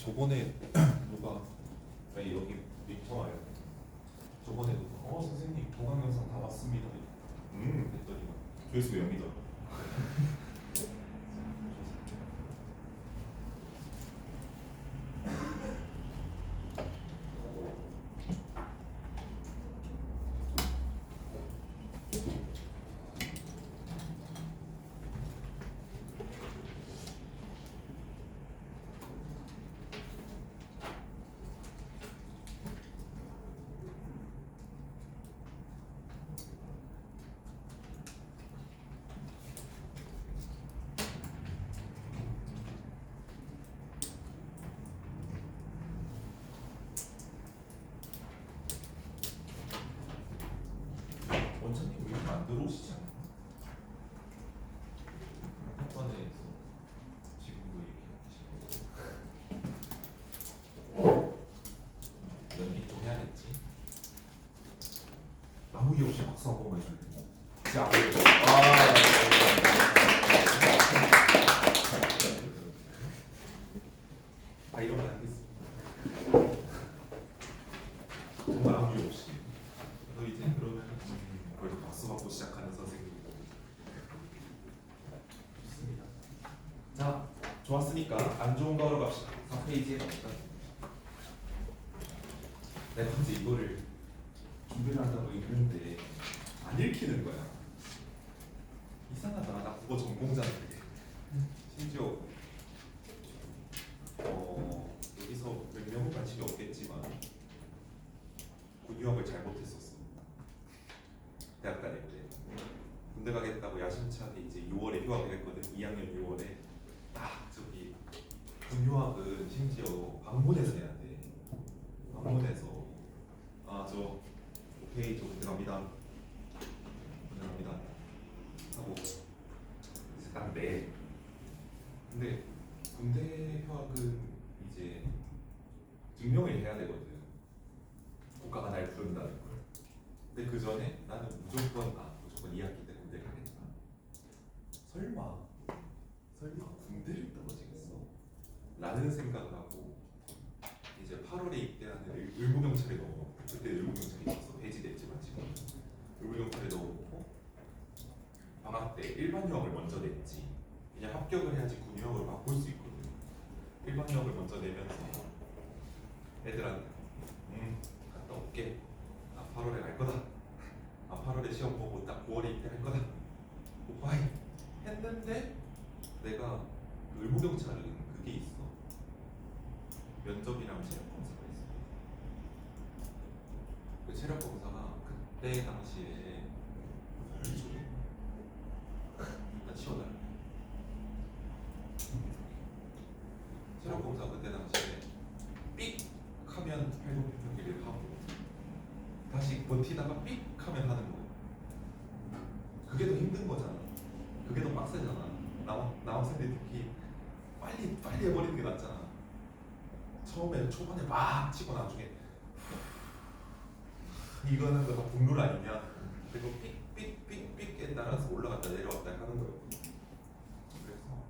저번에 누가 아니 여기 미터 와요. 저번에 누가 선생님 동영 영상 다 봤습니다. 했더니 조회수 0이더라. 원장님 왜 이렇게 안 들어오시지 않나? 학관에서 지금도 얘기하시고 연기 좀 해야겠지. 아무 이유 없이 박수 한 번만 해줄래? 진짜 아무 이유 없이. 이러면 안 되겠어. 정말 아무 이유 없이. 너 이제 그러면 벌써 박수 받고 시작하는 선생님. 좋습니다. 자, 좋았으니까 안 좋은 거로 갑시다. 4페이지에 갑시다. 내가 이제 이거를 준비를 한다고 읽는데 안 읽히는 거야. 이상하다. 나 국어 전공자인데. 심지어 여기서 몇 명은 관심이 없겠지만 군유학을 잘못했었어. 대학 다닐 때 군대 가겠다고 야심차게 이제 6월에 휴학을 했거든. 2학년 6월에 딱 저기 군유학은 심지어 방문해서 해야 돼. 방문해서 저 오케이 저 군대 갑니다. 군대 갑니다 하고 이제 딱 내. 근데 군대 휴학은 이제 증명을 해야 되거든. 국가가 날 부른다는 걸. 근데 그 전에 나는 무조건 2학기 때 군대 가겠다. 설마 군대를 떨어지겠어? 라는 생각을 하고 이제 8월에 입대하는 의무경찰에 넣어. 그때 의무경찰이 있어서 폐지됐지만 지금 의무경찰에 넣어놓고 방학 때 일반 유학을 먼저 냈지. 그냥 합격을 해야지 군유학으로 바꿀 수 있거든. 일반 유학을 먼저 내면서 애들한테 갔다 올게. 8월에 갈 거다. 8월에 시험 보고 딱 9월에 입대할 거다. 오빠이 했는데 내가 그 의무경찰은 그게 있어. 면접이랑 체력 검사가 있어. 그 체력 검사가 그때 당시에 나 치워달라. 체력 검사 그때 당시에 삑 하면 활동평균을 하고 다시 버티다가 삑 하면 하는 거야. 그게 더 힘든 거잖아. 그게 더 빡세잖아. 남학생들 특히 빨리 해버리는 게 낫잖아. 처음에 초반에 막 치고 나중에 이거는 다 국룰 아니냐. 그리고 삑 따라서 올라갔다 내려왔다 하는 거예요. 그래서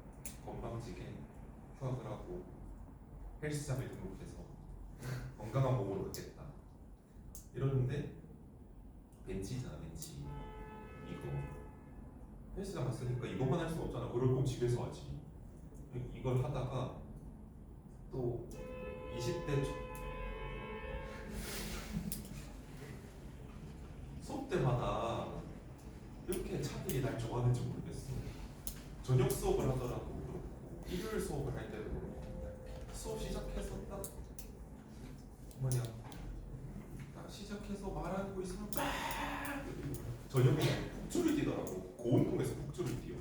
건방지게 휴학을 하고 헬스장에 등록해서 건강한 몸으로 가겠다. 이러는데 벤치잖아, 벤치. 이거 헬스장 갔으니까 이것만 할 수는 없잖아. 그럴 거면 집에서 하지. 이걸 하다가 또 20대 수업 때마다 이렇게 차들이 날 좋아하는지 모르겠어. 저녁 수업을 하더라도 그렇고 일요일 수업을 할 때도 그렇고 수업 시작해서 딱 딱 시작해서 말하고 있으면 막 저녁에 폭주를 뛰더라고. 고운동에서 폭주를 뛰어.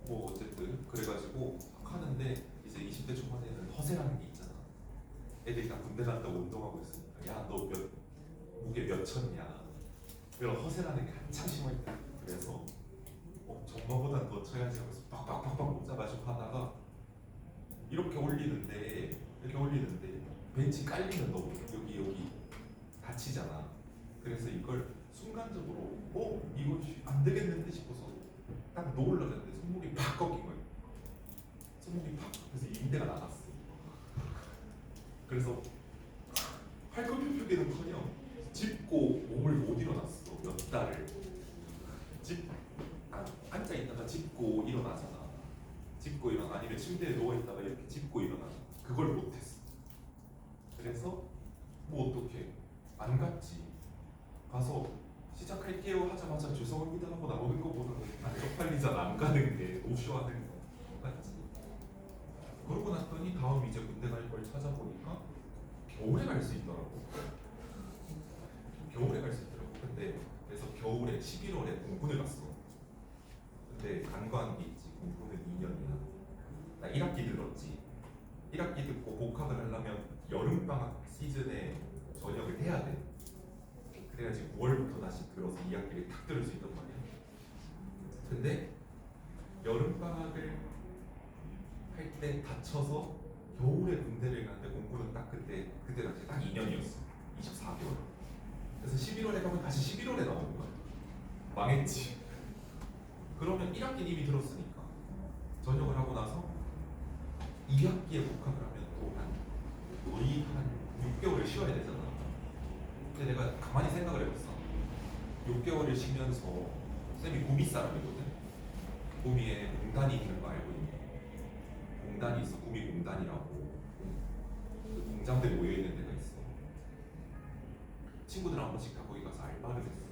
뭐 어쨌든 그래가지고 하는데 이제 20대 초반에는 허세라는 게 있잖아. 애들이 다 군대 간다고 운동하고 있으니까 야 너 무게 몇 쳤냐. 이런 허세라는 게 한참 심할 때. 그래서 정마보다 더 쳐야지 하면서 빡빡빡빡 못 잡아주고 하다가 이렇게 올리는데 벤치 깔리면 너 여기 다치잖아. 그래서 이걸 순간적으로 이거 안 되겠는데 싶어서 딱 놓으려고 했는데 손목이 팍 꺾인 거예요. 손목이 팍 그래서 인대가 나갔어. 그래서 팔굽혀펴기는커녕 짚고 몸을 못 일어났어. 몇 달을. 앉아 있다가 짚고 일어나잖아. 짚고 일어나 아니면 침대에 누워 있다가 이렇게 짚고 일어나. 그걸 못했어. 그래서 뭐 어떻게 안 갔지. 가서 시작할게요 하자마자 죄송합니다 하고 나오는 것보다는 안 쪽팔리잖아. 안 가는 게 노쇼하는 거 맞지? 그러고 났더니 다음 이제 군대 갈 걸 찾아보니까 겨울에 갈 수 있더라고. 겨울에 갈 수 있더라고. 근데 그래서 겨울에 11월에 공군을 갔어. 근데 간과한 게 있지. 공군은 2년이야. 나 1학기 들었지. 1학기 듣고 복학을 하려면 여름방학 시즌에 전역을 해야 돼. 그래야지 9월부터 다시 들어서 2학기를 탁 들을 수 있단 말이야. 근데 여름방학을 할 때 다쳐서 겨울에 군대를 가는데 공군은 딱 그때 당시 딱 2년이었어. 24개월. 그래서 11월에 가면 다시 11월에 나오는 거야. 망했지. 그러면 1학기 이미 들었으니까 전역을 하고 나서 2학기에 복학을 하면 또 거의 한 6개월을 쉬어야 되잖아. 근데 내가 가만히 생각을 해봤어. 6개월을 쉬면서 쌤이 구미 사람이거든. 구미에 공단이 있는 거 알고 있니? 공단이 있어. 구미 공단이라고. 그 공장들 모여 있는 데가 있어. 친구들 한 번씩 다 거기 가서 알바를 했어.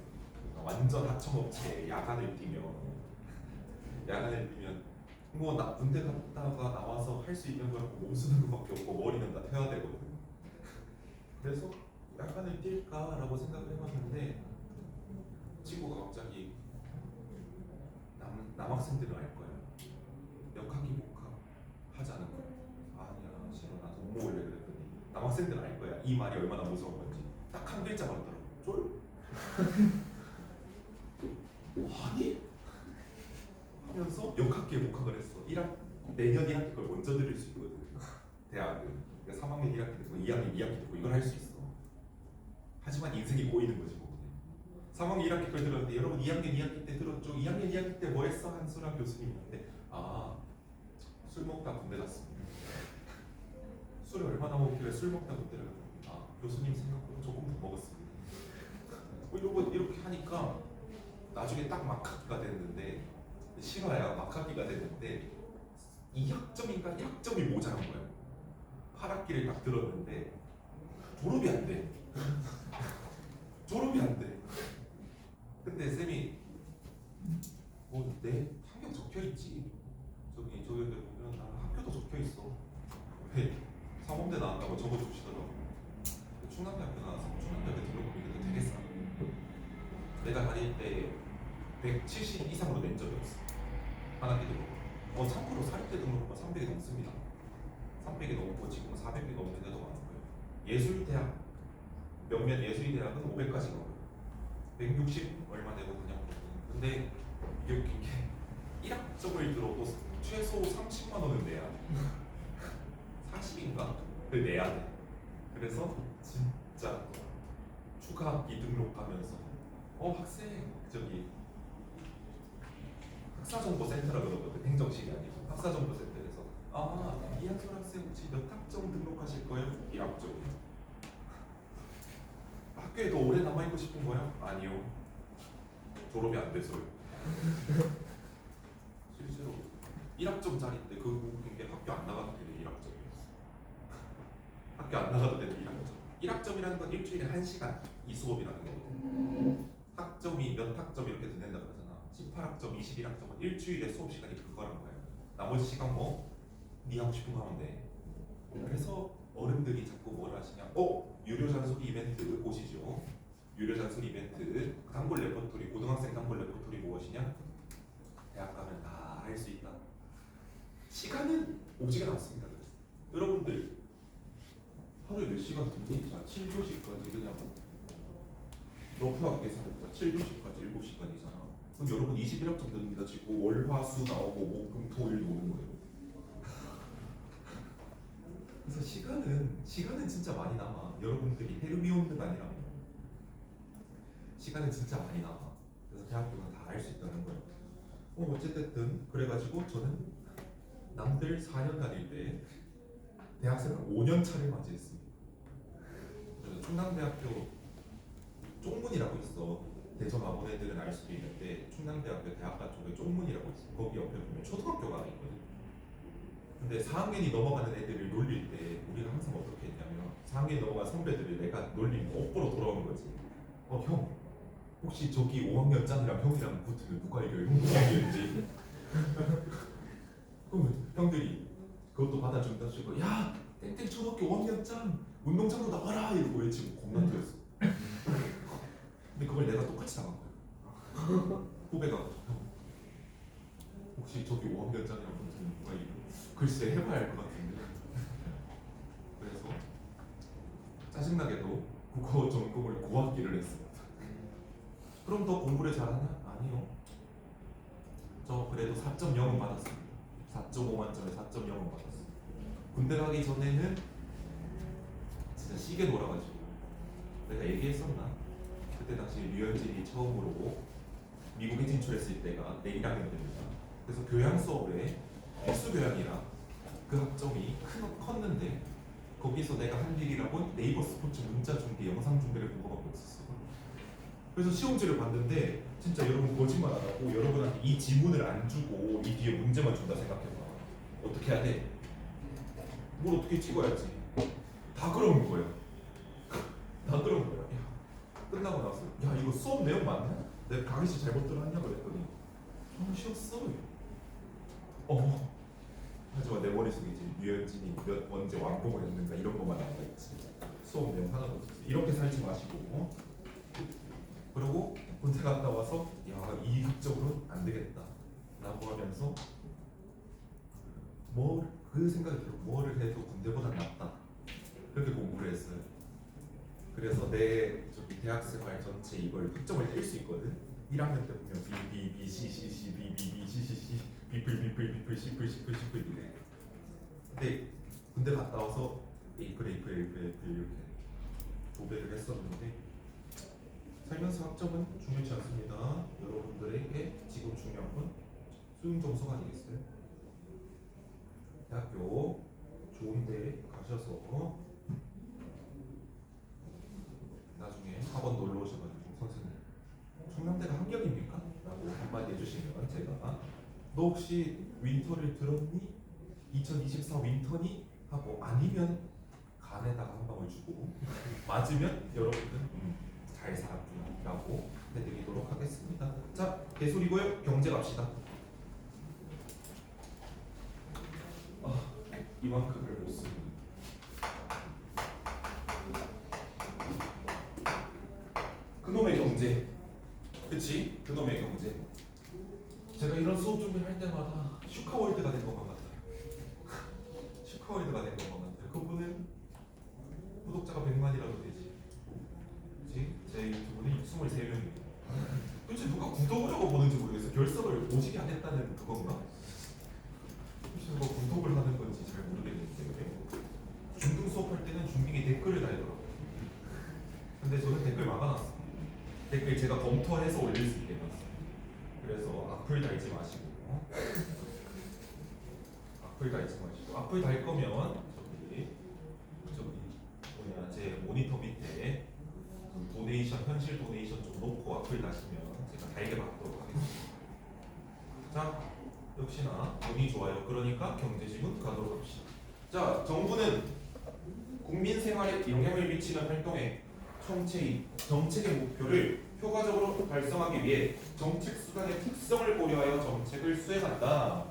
그러니까 완전 하청업체 야간을 뛰면 뭐 나 군대 갔다가 나와서 할 수 있는 거는 몸 쓰는 것밖에 없고 머리는 다 펴야 되거든. 그래서 야간을 뛸까라고 생각을 해봤는데 친구가 갑자기 남학생들은 알 거야. 역학기 복학 하지 않을 거야. 아니야 싫어 나 돈 모을래 그랬더니 남학생들은 알 거야. 이 말이 얼마나 무서운 건지. 딱 한 글자 말하더라고. 쫄? 아니? 하면서 역학기에 복학을 했어. 내년 1학기 걸 먼저 들을 수 있거든. 대학은. 그러니까 3학년 1학기 듣고 2학년 2학기 듣고 이걸 할 수 있어. 하지만 인생이 꼬이는 거지 뭐. 3학년 1학기 걸 들었는데 여러분 2학년 2학기 때 들었죠? 2학년 2학기 때 뭐 했어? 한수라 교수님인데 술 먹다 군대 갔습니다. 술을 얼마나 먹길래 술 먹다 군대를 갔습니다. 교수님 생각보다 조금 더 먹었습니다. 이렇게 하니까 나중에 딱 막학기가 됐는데 실화야. 막학기가 됐는데 2학점인가 1학점이 모자란 거야. 8학기를 딱 들었는데 졸업이 안 돼. 졸업이 안 돼. 근데 쌤이 내 학교 적혀 있지. 저기 보면 학교도 적혀 있어. 왜 상공대 나왔다고 적어주시더라고. 충남대학교 나와서 충남대학교 등록금이 되게 싸. 내가 다닐 때 170 이상으로 낸 적이 없어. 한 학기 등록. 참고로 사립대 등록금 300이 넘습니다. 300이 넘고 지금 400이 넘는 데도 많고요. 예술대학 몇몇 예술대학은 500까지 가고 160 얼마 내고 그냥. 근데 이게 웃긴 게 1학점을 들어도 최소 30만 원은 내야 돼. 40인가? 를 내야 돼. 그래서 진짜 추가 학기 등록하면서 학생 저기 학사정보센터라 그러거든. 행정실이 아니고 학사정보센터에서 이한솔 학생 혹시 몇 학점 등록하실 거예요? 1학점. 학교에 더 오래 남아있고 싶은 거야? 아니요. 졸업이 안 돼서요. 실제로 1학점짜리인데 그 웃긴 게 학교 안 나가도 되는 1학점이었어. 학교 안 나가도 되는 1학점. 1학점이라는 건 일주일에 1시간 이 수업이라는 거거든. 학점이 몇 학점 이렇게 된다 그러잖아. 18학점, 21학점은 일주일에 수업 시간이 그거란 거야. 나머지 시간 네 하고 싶은 거 하면 돼. 그래서 어른들이 자꾸 뭘 하시냐? 유료 잔소리 이벤트 보시죠. 유료 잔소리 이벤트. 단골 레퍼토리, 고등학생 단골 레퍼토리 무엇이냐? 대학 가면 다 할 수 있다. 시간은 오지가 않습니다. 여러분들 하루에 몇 시간 듣니? 자, 7교시까지 그냥 러프하게 계산해보자. 7교시까지 7시간이잖아. 그럼 여러분 21학점 듣습니다. 지금 월, 화, 수 나오고 목, 금, 토, 일 노는 거예요. 그래서 시간은 진짜 많이 남아. 여러분들이 헤르미온느가 아니라 시간은 진짜 많이 남아. 그래서 대학교는 다 할 수 있다는 거예요. 어쨌든 그래가지고 저는 남들 4년 다닐 때 대학생을 5년 차를 맞이했습니다. 충남대학교 쪽문이라고 있어. 대전 와본 애들은 알 수도 있는데 충남대학교 대학가 쪽에 쪽문이라고 있어. 거기 옆에 보면 초등학교가 하나 있거든. 근데 4학년이 넘어가는 애들을 놀릴 때 우리가 항상 어떻게 했냐면 4학년이 넘어간 선배들을 내가 놀리면 거꾸로 돌아오는 거지. 형 혹시 저기 5학년 짱이랑 형이랑 붙으면 누가 이겨요? 형 누가 이기는지. 그러면 형들이 그것도 받아준다 싶고 야 땡땡 초등학교 5학년 짱 운동장으로 나가라 이러고 외치고 겁나 뛰었어. 근데 그걸 내가 똑같이 당한 거야. 후배가 형 혹시 저기 5학년 짱이랑 붙으면 누가 이겨? 글쎄 해봐야 할 것 같은데. 그래서 짜증나게도 국어 전공을 고학기를 했습니다. 그럼 더 공부를 잘하나? 아니요. 저 그래도 4.0은 받았습니다. 4.5 만점에 4.0은 받았어요. 군대 가기 전에는 진짜 시계 놀아가지고 내가 얘기했었나? 그때 당시 류현진이 처음으로 미국에 진출했을 때가 내 1학년 때입니다. 그래서 교양 수업에 필수 교양이라 그 학점이 컸는데 거기서 내가 한 일이라고 네이버 스포츠 문자 중계 영상 중계를 본 거밖에 없었어. 그래서 시험지를 봤는데 진짜 여러분 거짓말 안 하고 여러분한테 이 지문을 안 주고 이 뒤에 문제만 준다 생각해봐. 어떻게 해야 돼? 뭘 어떻게 찍어야지? 다 그러는 거야. 다 그러는 거야. 야, 끝나고 나서 야 이거 수업 내용 맞나? 내가 강의실 잘못 들었냐 그랬더니 쉬었어. 하지만 내 머릿속에 이제 류현진이 언제 완공을 했는가 이런 것만 나와 있지. 수업 내용 하나도 없었어. 이렇게 살지 마시고. 그리고 군대 갔다 와서 야 이국적으로 안 되겠다 라고 하면서 그 생각이 들어. 뭐를 해도 군대보다 낫다. 그렇게 공부를 했어요. 그래서 내 대학생활 전체 이걸 학점을 뗄 수 있거든. 1학년 때 보면 B, B, C, C, C, B, B, B, C, C, C, 비플, 비플, 비플, 시플, 시플, 시플 이래. 근데 군대 갔다 와서 A플, A플, A플, A플 이렇게 도배를 했었는데 살면서 학점은 중요치 않습니다. 여러분들에게 지금 중요한 건 수능 점수가 아니겠어요? 대학교 좋은 데 가셔서 나중에 학원 놀러 오셔가지고 선생님 충남대가 학력입니까? 라고 한마디 해주시면 제가 너 혹시 윈터를 들었니? 2024 윈터니? 하고 아니면 간에다가 한 방울 주고 맞으면 여러분들 잘 살았구나 라고 해드리도록 하겠습니다. 자 개소리고요. 경제 갑시다. 이만큼을 못 씁니다. 그놈의 경제. 그치? 그놈의 경제. 제가 이런 수업 준비할 때마다 슈카월드가 된 것만 같아요. 슈카월드가 된 것만 같아요. 그분은 구독자가 100만이라도 되지. 그치? 제 유튜브는 23명입니다. 도대체 누가 구독을 하고 보는지 모르겠어요. 결석을 오지게 하겠다는 그건가? 혹시 뭐 구독을 하는 건지 잘 모르겠는데 중등 수업할 때는 중딩이 댓글을 달더라고요. 근데 저는 댓글 막아놨어요. 댓글 제가 검토해서 올릴 수 있게 해놨어요. 그래서 악플 달지 마시고 악플 달지 마시고 악플 달 거면 뭐냐 제 모니터 밑에 그 도네이션 현실 도네이션 좀 놓고 악플 다시면 제가 달게 받도록 하겠습니다. 자 역시나 운이 좋아요. 그러니까 경제지문 가도록 합시다. 자 정부는 국민 생활에 영향을 미치는 활동의 정책의 목표를 효과적으로 달성하기 위해 정책 수단의 특성을 고려하여 정책을 수행한다.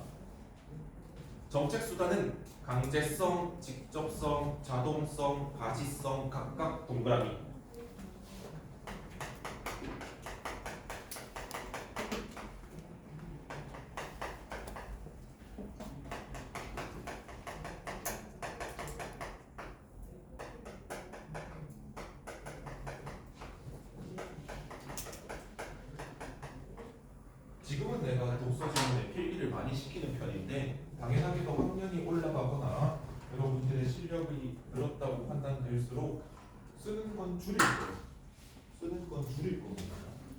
정책 수단은 강제성, 직접성, 자동성, 가시성 각각 동그라미. 지금은 내가 독서지문에 필기를 많이 시키는 편인데 당연하게도 학년이 올라가거나 여러분들의 실력이 늘었다고 판단될수록 쓰는 건 줄일 거예요. 쓰는 건 줄일 겁니다.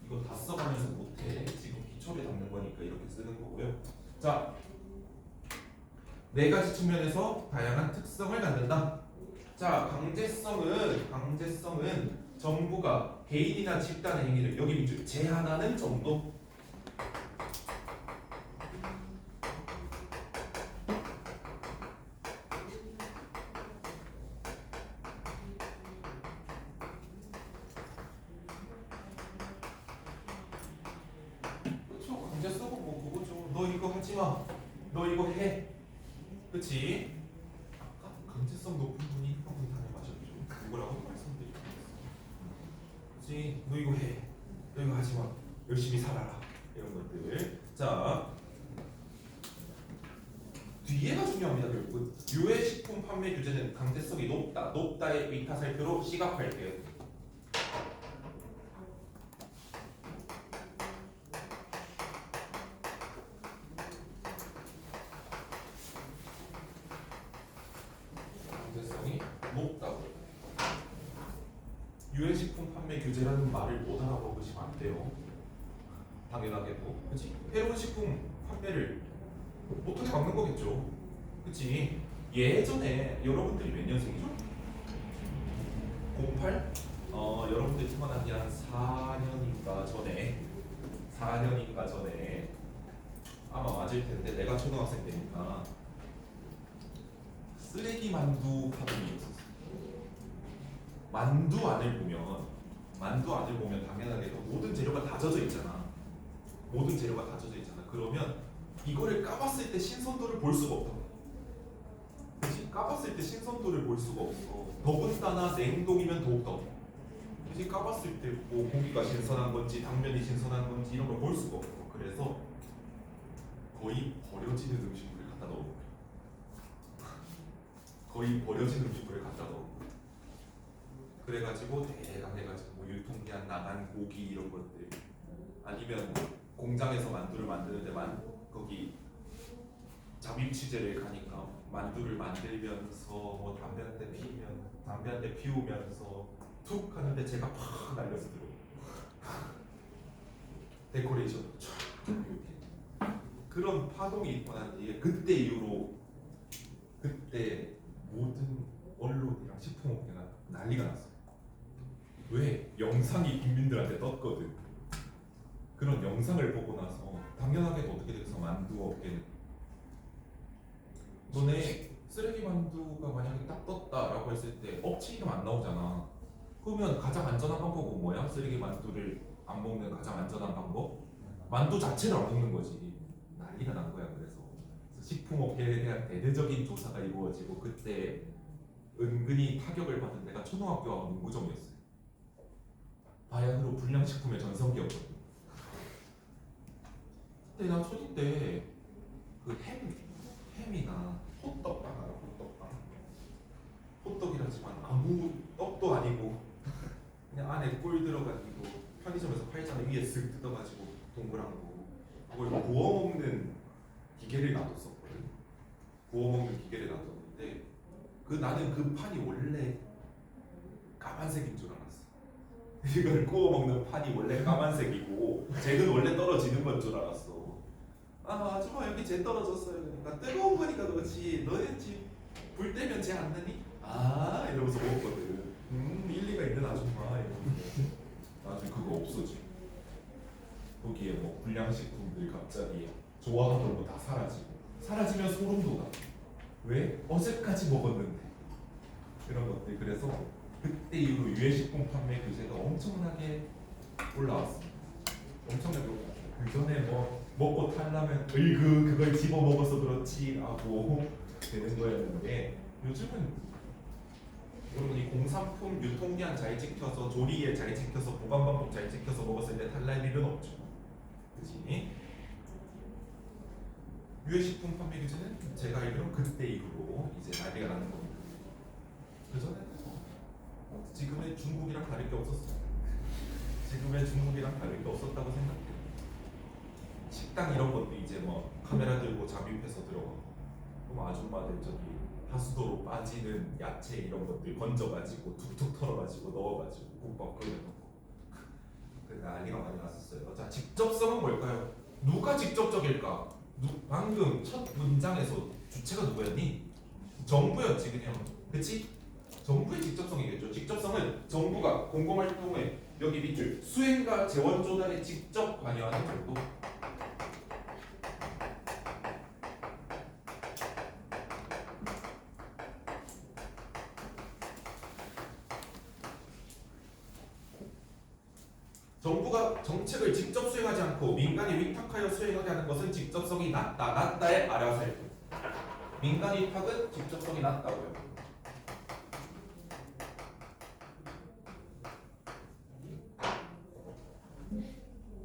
이거 다 써가면서 못해. 지금 기초를 닦는 거니까 이렇게 쓰는 거고요. 자, 네 가지 측면에서 다양한 특성을 갖는다. 자, 강제성은 정부가 개인이나 집단의 행위를 여기 밑줄 제한하는 정도. 그렇죠. 강제성은 뭐 그거죠. 너 이거 하지 마. 너 이거 해. 그렇지? 아까 강제성 높은 분이 한분 다녀가셨죠. 누구라고 말씀드릴게요. 그렇지? 너 이거 해. 너 이거 하지 마. 열심히 살아라. 이런 것들. 자, 뒤에가 중요합니다. 결국 유해식품 판매 규제는 강제성이 높다의 위타살표로 시각할게요. 강제성이 높다고. 유해식품 판매 규제라는 말을 못 알아먹으시면 안 돼요. 당연하게도. 그렇지? 해로운 식품 판매를 못하게 막는 거겠죠. 그치? 예전에 여러분들이 몇 년생이죠? 08? 여러분들이 태어난 지 한 4년인가 전에 아마 맞을 텐데 내가 초등학생 때니까 쓰레기 만두 파동이 있었어. 만두 안을 보면 당연하게 모든 재료가 다 젖어 있잖아. 그러면 이거를 까봤을 때 신선도를 볼 수가 없다고. 그치? 까봤을 때 신선도를 볼 수가 없어. 더군다나 냉동이면 더욱더. 그치? 까봤을 때 뭐 고기가 신선한 건지 당면이 신선한 건지 이런 걸 볼 수가 없어. 그래서 거의 버려지는 음식물을 갖다 넣어. 그래가지고 대강 해가지고 뭐 유통기한 나간 고기 이런 것들 아니면 공장에서 만두를 만드는데 거기 잠입 취재를 가니까 만두를 만들면서 뭐 담배 한 대 피우면서 툭 하는데 제가 팍 날려서 들어. 데코레이션 이렇게 그런 파동이 있고 난 뒤에 그때 이후로 그때 모든 언론이랑 식품업계가 난리가 났어. 왜? 영상이 국민들한테 떴거든. 그런 영상을 보고 나서 당연하게 어떻게 됐어? 만두 업계는 너네 쓰레기 만두가 만약에 딱 떴다라고 했을 때 업체 이름 안 나오잖아. 그러면 가장 안전한 방법은 뭐야? 쓰레기 만두를 안 먹는 가장 안전한 방법? 만두 자체를 안 먹는 거지. 난리가 난 거야. 그래서 식품업계에 대한 대대적인 조사가 이루어지고 그때 은근히 타격을 받은 데가 초등학교하고 문구점이었어요. 바야흐로 불량식품의 전성기였거든. 그때 나 초딩 때 그 햄이나 호떡 알아? 호떡이라지만 아무 떡도 아니고 그냥 안에 꿀 들어가지고 편의점에서 팔잖아. 위에 쓱 뜯어가지고 동그란 거 그걸 구워 먹는 기계를 놔뒀었거든. 놔뒀는데 나는 그 판이 원래 까만색인 줄 알았어. 이걸 구워 먹는 판이 원래 까만색이고 잭은 원래 떨어지는 건 줄 알았어. 아, 아줌마 여기 재 떨어졌어요. 그러니까 뜨거운 거니까 그렇지. 너네 집 불 때면 재 안 나니? 아, 이러면서 먹었거든. 일리가 있는 아줌마 이러면서. 나중에 그거 없어지. 거기에 뭐 불량식품들 갑자기 좋아하던 거 다 사라지면 소름 돋아. 왜? 어제까지 먹었는데. 그런 것들. 그래서 그때 이후로 유해식품 판매 규제가 엄청나게 올라왔습니다. 엄청나게 올라왔어요. 그 전에 뭐 먹고 탈라면 그걸 집어 먹어서 그렇지 하고 되는 거였는데 요즘은 여러분 이 공산품 유통기한 잘 지켜서 조리에 잘 지켜서 보관 방법 잘 지켜서 먹었을 때 탈날 일은 없죠. 그지? 유해식품 판매 규제는 제가 알기로 그때 이후로 이제 난리가 나는 겁니다. 그 전에는 지금의 중국이랑 다를 게 없었어요. 없었다고 생각해요. 식당 이런 것도 이제 뭐 카메라 들고 잠입해서 들어가고 그럼 아줌마들 저기 하수도로 빠지는 야채 이런 것들 건져가지고 툭툭 털어가지고 넣어가지고 국밥 끓여놓고 그래서 난리가 많이 났었어요. 자, 직접성은 뭘까요? 누가 직접적일까? 방금 첫 문장에서 주체가 누구였니? 정부였지 그냥. 그치? 정부의 직접성이겠죠. 직접성은 정부가 공공활동에 여기 밑줄 수행과 재원 조달에 직접 관여하는 정도. 정부가 정책을 직접 수행하지 않고 민간이 위탁하여 수행하게 하는 것은 직접성이 낮다. 낮다의 아라살고. 민간 위탁은 직접성이 낮다고요.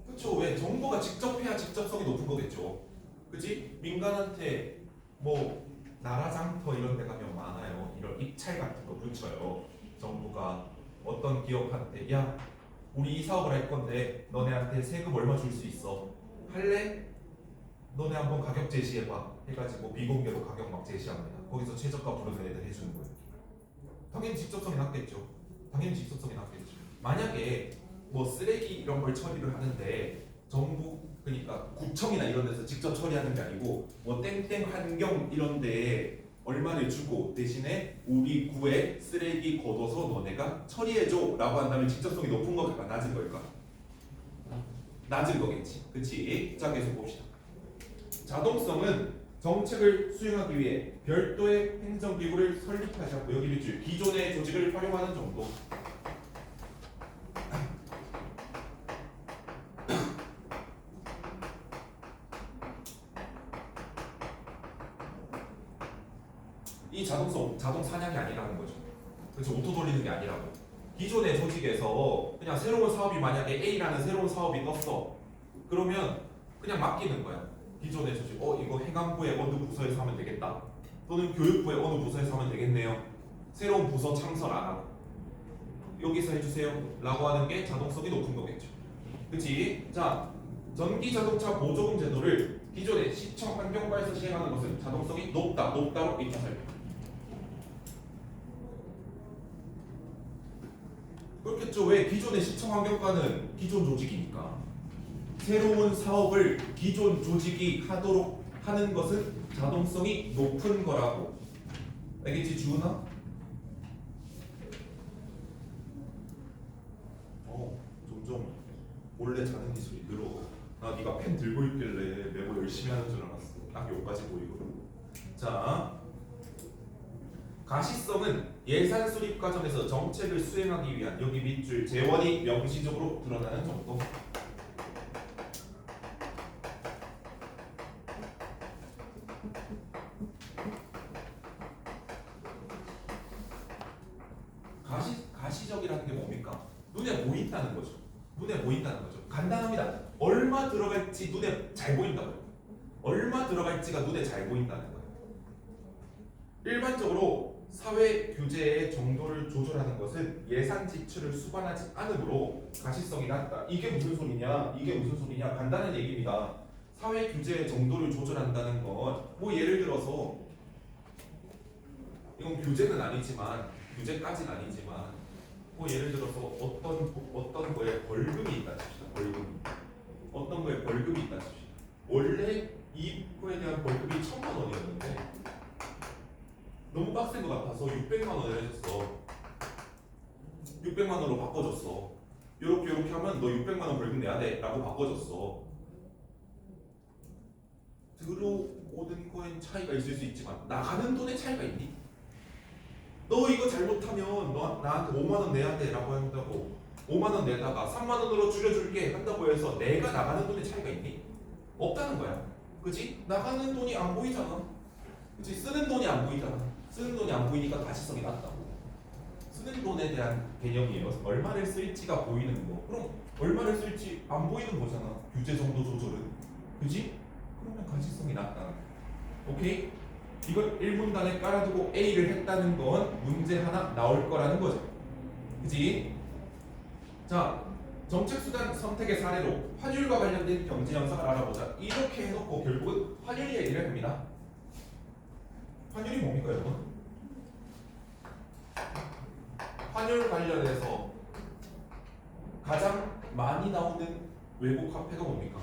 그렇죠. 왜? 정부가 직접 해야 직접성이 높은 거겠죠. 그지? 민간한테 뭐 나라장터 이런 데 가면 많아요. 이런 입찰 같은 거 붙여요. 정부가 어떤 기업한테 야 우리 이 사업을 할 건데 너네한테 세금 얼마 줄 수 있어? 할래? 너네 한번 가격 제시해봐. 해가지고 비공개로 가격 막 제시합니다. 거기서 최저가 부르는 애들 해주는 거예요. 당연히 직접성이 낮겠죠. 당연히 직접성이 낮겠죠. 만약에 뭐 쓰레기 이런 걸 처리를 하는데 정부 그러니까 구청이나 이런 데서 직접 처리하는 게 아니고 뭐 땡땡 환경 이런 데에 얼마를 주고 대신에 우리 구에 쓰레기 걷어서 너네가 처리해줘 라고 한다면 직접성이 높은 걸까 낮은 걸까? 낮은 거겠지. 그치? 자 계속 봅시다. 자동성은 정책을 수행하기 위해 별도의 행정기구를 설립하지 않고 여기 밑줄 기존의 조직을 활용하는 정도. 이 자동성, 자동 사냥이 아니라는 거죠. 그래서 오토 돌리는 게 아니라고. 기존의 조직에서 그냥 새로운 사업이 만약에 A라는 새로운 사업이 떴어. 그러면 그냥 맡기는 거야. 기존의 조직. 이거 해관부의 어느 부서에서 하면 되겠다. 또는 교육부의 어느 부서에서 하면 되겠네요. 새로운 부서 창설 안 하고. 여기서 해주세요. 라고 하는 게 자동성이 높은 거겠죠. 그치? 자, 전기자동차 보조금 제도를 기존의 시청 환경과에서 시행하는 것은 자동성이 높다. 높다로 이따 설명. 그렇겠죠. 왜? 기존의 시청 환경과는 기존 조직이니까. 새로운 사업을 기존 조직이 하도록 하는 것은 자동성이 높은 거라고. 알겠지, 주은아? 점점 몰래 자는 기술이 늘어. 나 네가 펜 들고 있길래 메모 열심히 하는 줄 알았어. 딱 여기까지 보이거든. 자, 가시성은 예산 수립 과정에서 정책을 수행하기 위한 여기 밑줄 재원이 명시적으로 드러나는 정도. 가시적이라는 게 뭡니까? 눈에 보인다는 거죠. 눈에 보인다는 거죠. 간단합니다. 얼마 들어갈지 눈에 잘 보인다고요. 얼마 들어갈지가 눈에 잘 보인다는 거예요. 일반적으로 사회 규제의 정도를 조절하는 것은 예산 지출을 수반하지 않으므로 가시성이 낮다. 이게 무슨 소리냐? 이게 무슨 소리냐? 간단한 얘기입니다. 사회 규제의 정도를 조절한다는 건 뭐 예를 들어서 이건 규제는 아니지만 규제까지는 아니지만 뭐 예를 들어서 어떤 거에 벌금이 있다 칩시다. 벌금. 어떤 거에 벌금이 있다 칩시다. 원래 이 거에 대한 벌금이 1,000만 원이었는데 너무 빡센 것 같아서 600만 원을 해줬어. 600만 원으로 바꿔줬어. 요렇게 하면 너 600만 원 벌금 내야 돼 라고 바꿔줬어. 들어오는 거엔 차이가 있을 수 있지만 나가는 돈에 차이가 있니? 너 이거 잘못하면 너 나한테 5만 원 내야 돼 라고 한다고 5만 원 내다가 3만 원으로 줄여줄게 한다고 해서 내가 나가는 돈에 차이가 있니? 없다는 거야. 그치? 나가는 돈이 안 보이잖아. 그치? 쓰는 돈이 안 보이잖아. 쓰는 돈이 안 보이니까 가시성이 낮다고. 쓰는 돈에 대한 개념이에요. 얼마를 쓸지가 보이는 거. 그럼 얼마를 쓸지 안 보이는 거잖아. 규제 정도 조절은. 그치? 그러면 가시성이 낮다는 거야. 오케이? 이걸 1분단에 깔아두고 A를 했다는 건 문제 하나 나올 거라는 거죠. 그치? 자, 정책수단 선택의 사례로 환율과 관련된 경제 현상을 알아보자. 이렇게 해놓고 결국은 환율 얘기를 합니다. 환율이 뭡니까 여러분? 환율 관련해서 가장 많이 나오는 외국 화폐가 뭡니까?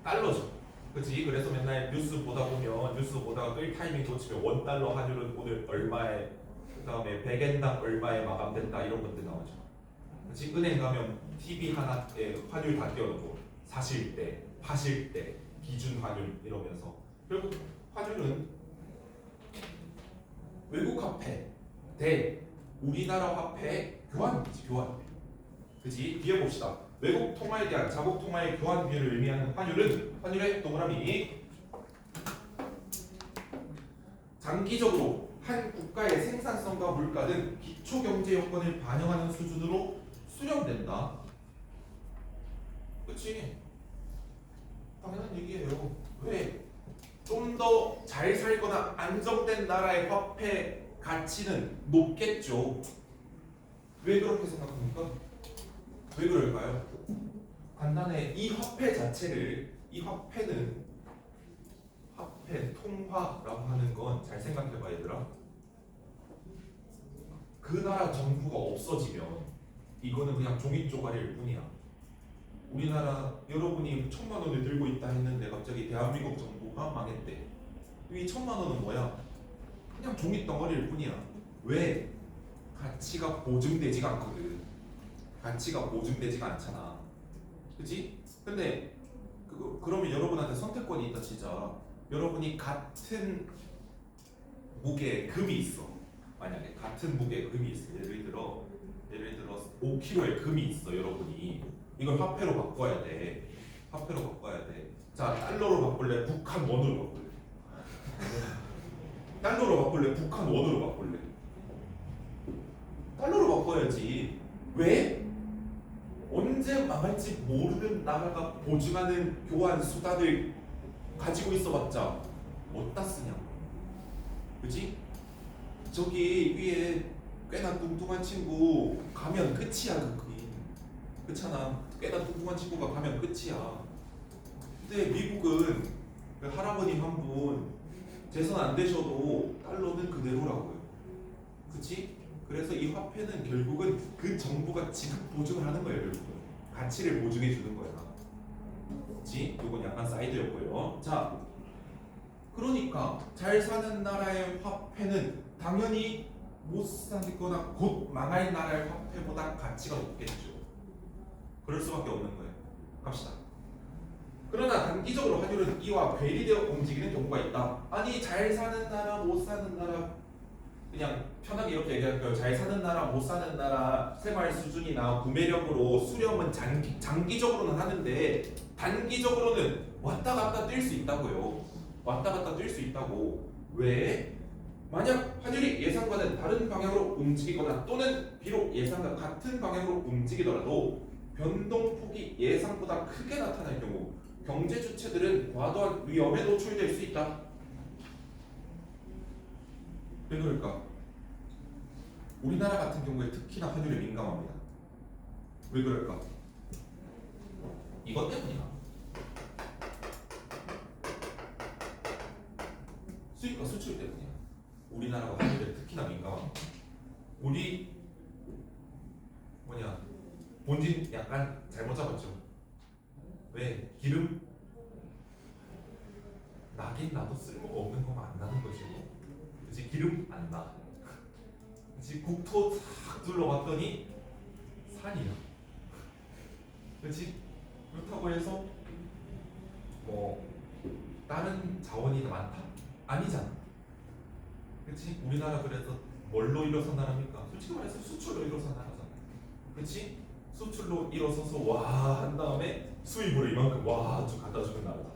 달러죠. 그치? 그래서 맨날 뉴스 보다 보면 뉴스 보다가 끌 타이밍 놓치면 $1 환율은 오늘 얼마에 그 다음에 100엔당 얼마에 마감된다 이런 것들 나오죠. 그렇지? 은행 가면 TV 하나에 환율 다 띄워놓고 사실 때, 파실 때, 기준 환율 이러면서 결국 환율은 외국 화폐 대 우리나라 화폐의 교환이지, 교환. 그치? 뒤에 봅시다. 외국 통화에 대한 자국 통화의 교환 비율을 의미하는 환율은 환율의 동그라미 장기적으로 한 국가의 생산성과 물가 등 기초 경제 여건을 반영하는 수준으로 수렴된다. 그치? 당연한 얘기예요. 왜? 좀 더 잘 살거나 안정된 나라의 화폐 가치는 높겠죠. 왜 그렇게 생각합니까? 왜 그럴까요? 간단해. 이 화폐 자체를, 이 화폐는 화폐 통화라고 하는 건 잘 생각해봐 얘들아. 그 나라 정부가 없어지면 이거는 그냥 종이 쪼가리일 뿐이야. 우리나라 여러분이 1,000만 원을 들고 있다 했는데 갑자기 대한민국 정부가 망했대. 이 1,000만 원은 뭐야? 그냥 종이 덩어리일 뿐이야. 왜? 가치가 보증되지가 않거든. 가치가 보증되지가 않잖아. 그치? 근데 그러면 여러분한테 선택권이 있다 치자. 여러분이 같은 무게의 금이 있어. 만약에 같은 무게의 금이 있어. 예를 들어 5kg의 금이 있어. 여러분이 이걸 화폐로 바꿔야 돼. 화폐로 바꿔야 돼. 자, 달러로 바꿀래? 북한 원으로 바꿀래? 달러로 바꿀래? 북한 원으로 바꿀래? 달러로 바꿔야지. 왜? 언제 망할지 모르는 나라가 보증하는 교환 수단을 가지고 있어봤자 어디다 쓰냐? 그치? 저기 위에 꽤나 뚱뚱한 친구 가면 끝이야. 그렇잖아. 꽤나 뚱뚱한 친구가 가면 끝이야. 근데 미국은 그 할아버님 한 분 재선 안 되셔도 달러는 그대로라고요. 그치? 그래서 이 화폐는 결국은 그 정부가 지급 보증을 하는 거예요. 결국은 가치를 보증해 주는 거야. 그치? 이건 약간 사이드였고요. 자, 그러니까 잘 사는 나라의 화폐는 당연히 못 사거나 곧 망할 나라의 화폐보다 가치가 높겠죠. 그럴 수밖에 없는 거예요. 갑시다. 그러나 단기적으로 환율은 이와 괴리되어 움직이는 경우가 있다. 아니 잘 사는 나라 못 사는 나라 그냥 편하게 이렇게 얘기할까요? 잘 사는 나라 못 사는 나라 생활 수준이나 구매력으로 수렴은 장기적으로는 하는데 단기적으로는 왔다 갔다 뛸 수 있다고요. 왔다 갔다 뛸 수 있다고. 왜? 만약 환율이 예상과는 다른 방향으로 움직이거나 또는 비록 예상과 같은 방향으로 움직이더라도 변동폭이 예상보다 크게 나타날 경우 경제 주체들은 과도한 위험에 노출될 수 있다. 왜 그럴까? 우리나라 같은 경우에 특히나 환율에 민감합니다. 왜 그럴까? 이것 때문이야. 수입과 수출 때문이야. 우리나라가 환율에 특히나 민감합니다. 우리 본진 약간 잘못 잡았죠. 왜? 기름 나긴 나도 쓸모가 없는 거면 안 나는 거지. 그치? 기름 안 나. 그치? 국토 싹 둘러봤더니 산이야. 그치? 그렇다고 해서 뭐 다른 자원이 많다? 아니잖아. 그치? 우리나라 그래서 뭘로 일어선 나라입니까? 솔직히 말해서 수출로 일어선 나라잖아. 그치? 수출로 일어서서 와 한 다음에 수입으로 이만큼 와 좀 갖다 주는 나라잖아.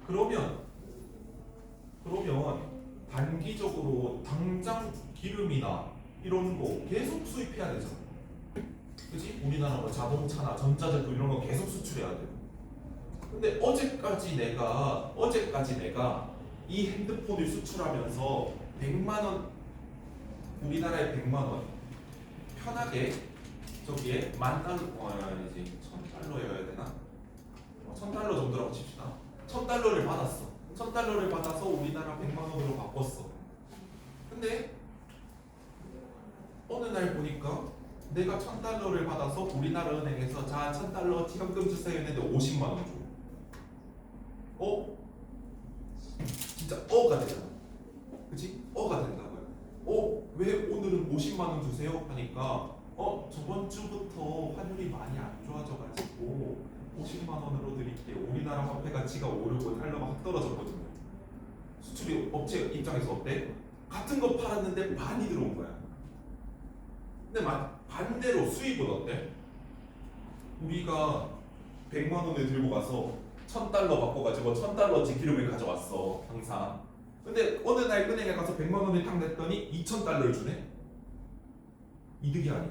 그러면 단기적으로 당장 기름이나 이런 거 계속 수입해야 되잖아. 그치? 우리나라 뭐 자동차나 전자제품 이런 거 계속 수출해야 돼. 근데 어제까지 내가 이 핸드폰을 수출하면서 100만 원 우리나라에 100만 원 편하게 저기에 10,000달러 아니지 1,000달러여야 되나? 1,000달러 정도라고 칩시다. 1,000달러를 받았어. 1,000달러를 받아서 우리나라 100만 원으로 바꿨어. 근데 어느 날 보니까 내가 1,000달러를 받아서 우리나라 은행에서 자 1,000달러 현금 주세요 했는데 50만 원 줘. 진짜 어가 되잖아. 그치? 어가 된다고요. 왜 오늘은 50만 원 주세요? 하니까 저번 주부터 환율이 많이 안 좋아져가지고 50만 원으로 드릴게요. 우리나라 화폐 가치가 오르고 달러가 확 떨어졌거든요. 수출이 업체 입장에서 어때? 같은 거 팔았는데 많이 들어온 거야. 근데 반대로 수입은 어때? 우리가 100만 원을 들고 가서 1000달러 바꿔가지고 1000달러치 기름을 가져왔어 항상. 근데 어느 날 은행에 가서 100만 원을 탁 냈더니 2000달러를 주네? 이득이 아니야.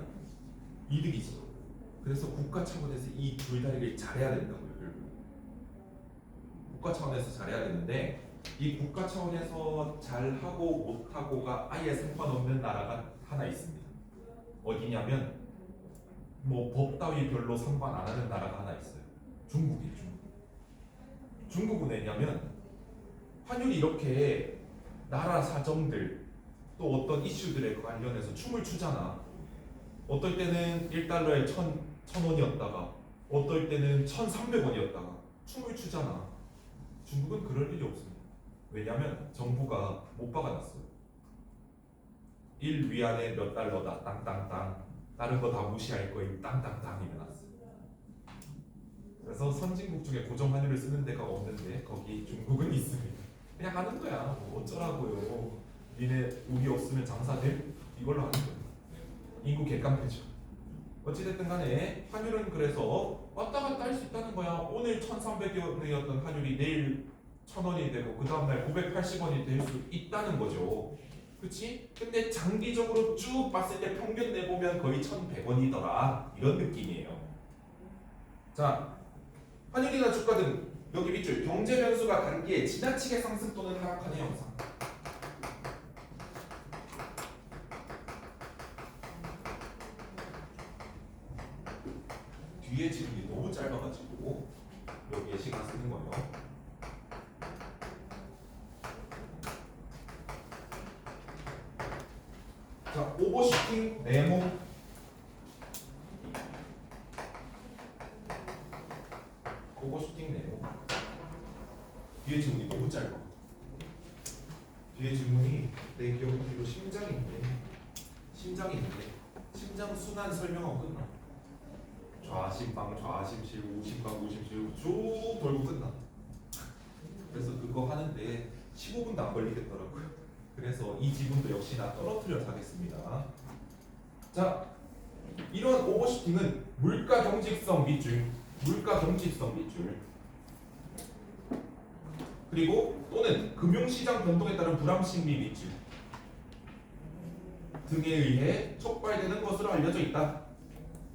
이득이지. 그래서 국가 차원에서 이 둘다리를 잘해야 된다고요. 결국. 국가 차원에서 잘해야 되는데 이 국가 차원에서 잘하고 못하고가 아예 상관없는 나라가 하나 있습니다. 어디냐면 뭐 법 따위 별로 상관 안 하는 나라가 하나 있어요. 중국이에요. 중국은 왜냐면 환율이 이렇게 나라 사정들 또 어떤 이슈들에 관련해서 춤을 추잖아. 어떨 때는 1달러에 1000원이었다가 어떨 때는 1300원이었다가 춤을 추잖아. 중국은 그럴 일이 없습니다. 왜냐면 정부가 못 박아놨어요. 1 위안에 몇 달러다 땅땅땅, 다른 거 다 무시할 거임 땅땅땅이면 났어. 그래서 선진국 중에 고정 환율을 쓰는 데가 없는데 거기 중국은 있습니다. 그냥 하는 거야. 뭐 어쩌라고요. 니네 우리 없으면 장사돼? 이걸로 하는 거야. 인구 객관화죠. 어찌됐든 간에 환율은 그래서 왔다 갔다 할 수 있다는 거야. 오늘 1300원이었던 환율이 내일 1000원이 되고 그 다음날 980원이 될 수 있다는 거죠. 그치? 근데 장기적으로 쭉 봤을 때 평균 내보면 거의 1100원이더라. 이런 느낌이에요. 자, 환율이나 주가 등 여기 밑줄 경제 변수가 단기에 지나치게 상승 또는 하락하는 현상. 뒤에 지금이 너무 짧아가지고 여기에 시간 쓰는 거예요. 자, 오버슈팅 네모. 오버슈팅 네모. 뒤에 질문이 너무 짧아. 뒤에 질문이 내 기억으로 심장인데 심장 순환 설명하고 끝나. 좌심방 좌심실 우심방 우심실 쭉 돌고 끝나. 그래서 그거 하는데 15분도 안 걸리겠더라고요. 그래서 이 지분도 역시나 떨어뜨려서 하겠습니다. 자, 이런 오버슈팅은 물가 경직성 밑줄, 물가 경직성 밑줄, 그리고 또는 금융시장 변동에 따른 불황심리 밑줄 등에 의해 촉발되는 것으로 알려져 있다.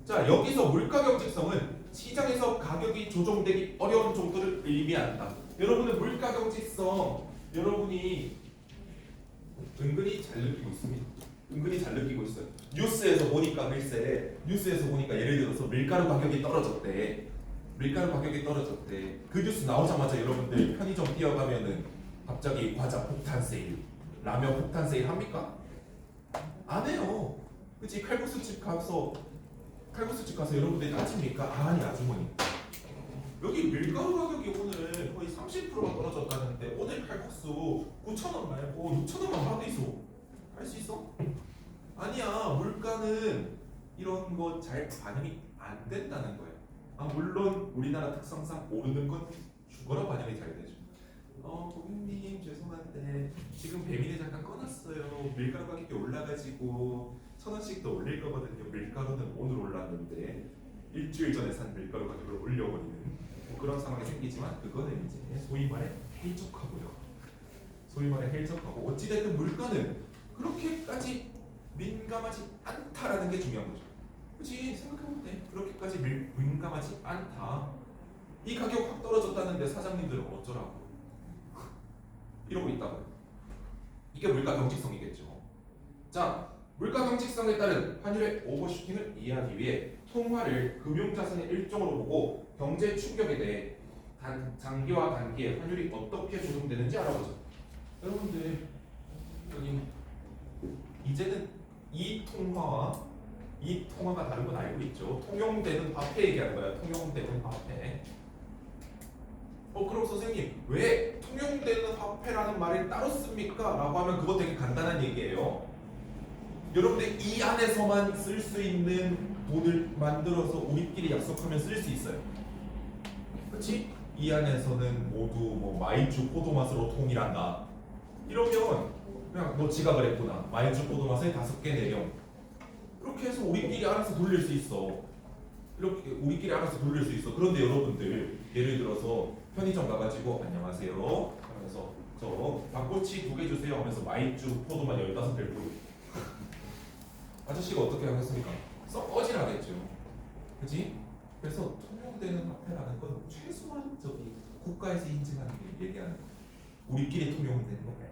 자, 여기서 물가 경직성은 시장에서 가격이 조정되기 어려운 정도를 의미한다. 여러분은 물가 경직성 여러분이 은근히 잘 느끼고 있습니다. 은근히 잘 느끼고 있어요. 뉴스에서 보니까 예를 들어서 밀가루 가격이 떨어졌대. 밀가루 가격이 떨어졌대. 그 뉴스 나오자마자 여러분들 편의점 뛰어가면은 갑자기 과자 폭탄 세일, 라면 폭탄 세일 합니까? 안 해요. 그치? 칼국수집 가서 여러분들이 따집니까? 아니 아주머니. 여기 밀가루 가격이 오늘 거의 30%가 떨어졌다는데 오늘 칼국수 9,000원 말고 6,000원만 받으소. 할 수 있어? 아니야. 물가는 이런 거 잘 반영이 안 된다는 거예요. 물론 우리나라 특성상 오르는 건 죽어라 반영이 잘 되죠. 고객님 죄송한데 지금 배민에 잠깐 꺼놨어요. 밀가루 가격이 올라가지고 1,000원씩 더 올릴 거거든요. 밀가루는 오늘 올랐는데 일주일 전에 산 밀가루 가격을 올려버리는 뭐 그런 상황이 생기지만 그거는 이제 소위 말해 해적하고요. 소위 말해 해적하고 어찌됐든 물가는 그렇게까지 민감하지 않다라는 게 중요한 거죠. 그치? 생각해보면 돼. 그렇게까지 민감하지 않다. 이 가격 확 떨어졌다는데 사장님들은 어쩌라고 이러고 있다고요. 이게 물가 경직성이겠죠. 자, 물가 경직성에 따른 환율의 오버슈팅을 이해하기 위해 통화를 금융자산의 일종으로 보고 경제 충격에 대해 장기와 단기의 환율이 어떻게 조정되는지 알아보죠. 여러분들 여기 이제는 이 통화가 다른 건 알고 있죠. 통용되는 화폐 얘기하는 거야. 통용되는 화폐. 그럼 선생님 왜 통용되는 화폐라는 말을 따로 씁니까? 라고 하면 그거 되게 간단한 얘기예요. 여러분들 이 안에서만 쓸 수 있는 돈을 만들어서 우리끼리 약속하면 쓸 수 있어요. 그렇지? 이 안에서는 모두 뭐 마이쮸 포도맛으로 통일한다. 이러면 그냥 너 지각을 했구나. 마이쮸 포도맛에 5개 내용. 이렇게 해서 우리끼리 알아서 돌릴 수 있어. 이렇게 우리끼리 알아서 돌릴 수 있어. 그런데 여러분들 예를 들어서 편의점 가가지고 안녕하세요 하면서 저 닭꼬치 2개 주세요 하면서 마이쮸 포도맛 15개를 보여. 아저씨가 어떻게 하겠습니까? 썩 꺼질하겠죠. 그치? 그래서 통용되는 화폐라는 건 최소한 저기 국가에서 인증하는 게 얘기하는 거예요. 우리끼리 통용되는 거예요.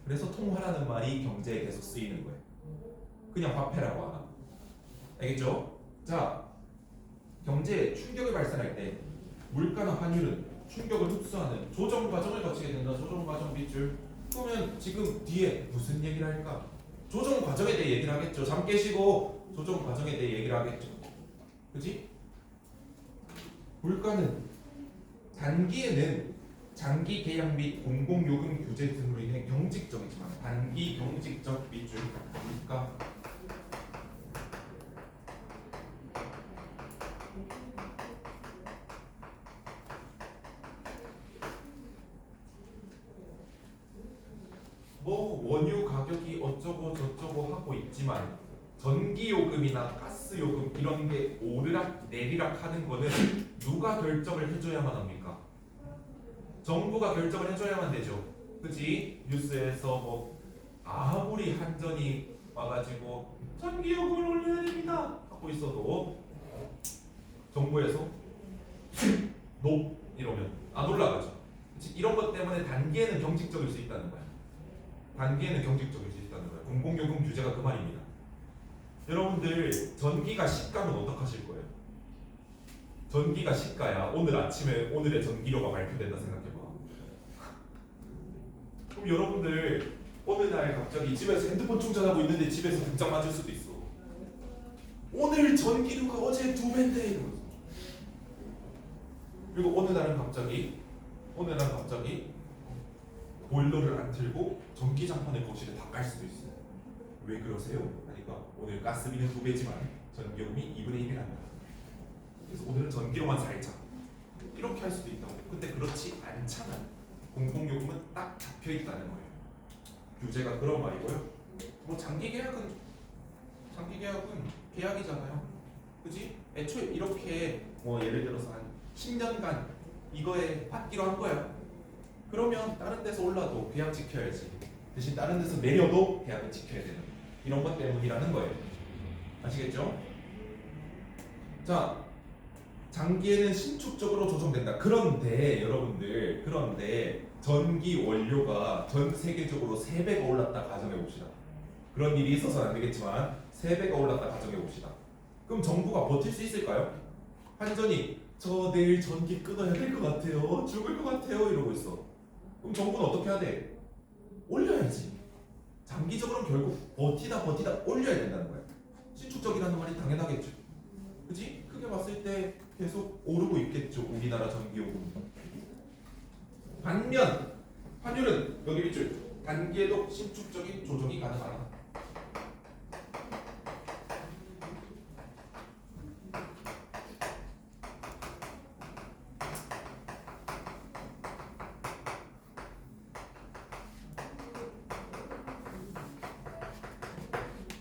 그래서 통화라는 말이 경제에 계속 쓰이는 거예요. 그냥 화폐라고 하나. 알겠죠? 자, 경제에 충격이 발생할 때 물가나 환율은 충격을 흡수하는 조정 과정을 거치게 된다. 조정 과정 밑줄. 그러면 지금 뒤에 무슨 얘기를 할까? 조정 과정에 대해 얘기를 하겠죠. 잠 깨시고 조정 과정에 대해 얘기를 하겠죠. 그지? 물가는 단기에는 장기 계약 및 공공요금 규제 등으로 인해 경직적이지만 단기 경직적 밑줄 물가 뭐 원유 가격이 어쩌고 저쩌고 하고 있지만 전기요금이나 가스요금 이런 게 오르락 내리락 하는 거는 누가 결정을 해줘야만 합니까? 정부가 결정을 해줘야만 되죠. 그치? 뉴스에서 뭐 아무리 한전이 와가지고 전기요금을 올려야 됩니다 하고 있어도 정부에서 높 이러면 안 올라가죠. 그치? 이런 것 때문에 단기에는 경직적일 수 있다는 거야. 단기에는 경직적일 수 있다는 거예요. 공공요금 규제가 그 말입니다. 여러분들 전기가 시가면 어떡하실 거예요? 전기가 시가야. 오늘 아침에 오늘의 전기료가 발표된다 생각해봐. 그럼 여러분들 어느 날 갑자기 집에서 핸드폰 충전하고 있는데 집에서 등짝 맞을 수도 있어. 오늘 전기료가 어제 2배인데 이러면서. 그리고 어느 날은 갑자기 보일러를 안 틀고 전기장판을 거실에 다 깔 수도 있어요. 왜 그러세요? 하니까 오늘 가스비는 2배지만 전기요금이 2분의 1이랍니다. 그래서 오늘은 전기료만 살자. 이렇게 할 수도 있다고. 근데 그렇지 않잖아. 공공요금은 딱 잡혀 있다는 거예요. 규제가 그런 말이고요. 뭐 장기 계약은 계약이잖아요. 그지? 애초에 이렇게 뭐 예를 들어서 한 10년간 이거에 받기로 한 거야. 그러면 다른 데서 올라도 계약 지켜야지. 대신 다른 데서 내려도 계약을 지켜야 되는 이런 것 때문이라는 거예요. 아시겠죠? 자, 장기에는 신축적으로 조정된다. 그런데 여러분들, 전기 원료가 전 세계적으로 3배가 올랐다 가정해 봅시다. 그런 일이 있어서는 안 되겠지만 3배가 올랐다 가정해 봅시다. 그럼 정부가 버틸 수 있을까요? 한전이 저 내일 전기 끊어야 될 것 같아요. 죽을 것 같아요. 이러고 있어. 그럼 정부는 어떻게 해야 돼? 올려야지. 장기적으로는 결국 버티다 올려야 된다는 거야. 신축적이라는 말이 당연하겠죠. 그치? 크게 봤을 때 계속 오르고 있겠죠. 우리나라 전기요금. 반면 환율은 여기 밑줄 단기에도 신축적인 조정이 가능하다.